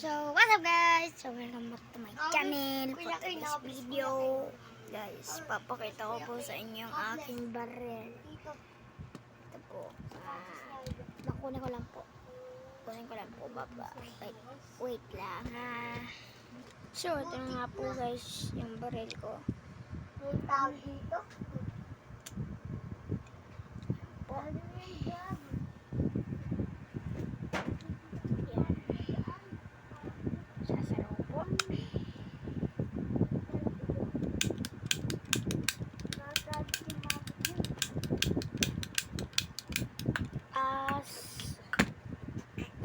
So, what's up guys? So, welcome back to my channel. For today's video, guys, papakita ko po sa inyo ang aking barrel. Ito po. Nakunin ko lang po. Kunin ko lang po, baba. Wait lang ha. So, ito na nga po guys, yung barrel ko. May tao dito. Po. Sasaraw po.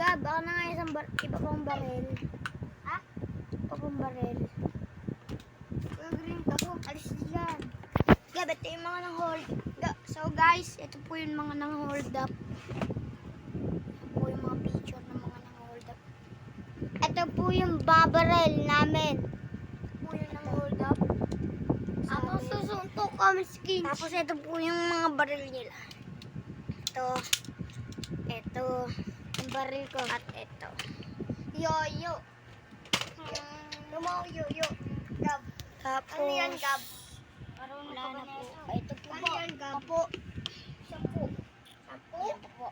Gab, ako na nga isang iba pang barel. Ha? Iba pang barel. Green ka po. Alis dyan. Gab, ito yung mga nang-hold. So guys, ito po yung mga nang-hold up. Ito po yung mga picture ng mga nang-hold up. Ito po yung babarel namin. Ito po yung nang-hold up. Ako susuntok kami skin. Tapos ito po yung mga baril nila. Ito yung baril ko at ito. Yoyo. Lumaw yoyo. Gab. Tapos, Ano yan, Gab? wala na po. Ito po Ano po. yan, Gab? Apo. Sampu. Sampu? Ito po.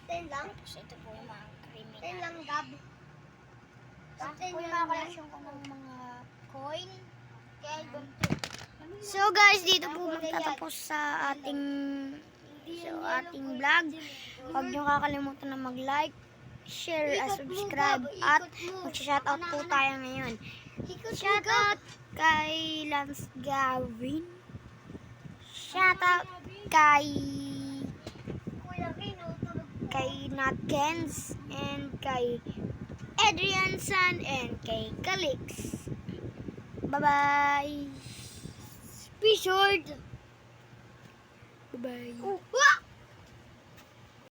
Ten lang? Tapos ito po yung mga criminal. Ten lang, Gab. Ito Ten po yung lang, mga collection ko ng mga coin. Kaya So guys, dito po magtatapos sa ating vlog. Huwag niyo kakalimutan na mag-like, share, at subscribe, at mag-shoutout po tayo ngayon. Shoutout kay Lance Gavin. Shoutout kay Nakens, and kay Adrian San, and kay Calix. Bye-bye. Be short. Bye-bye. Oh,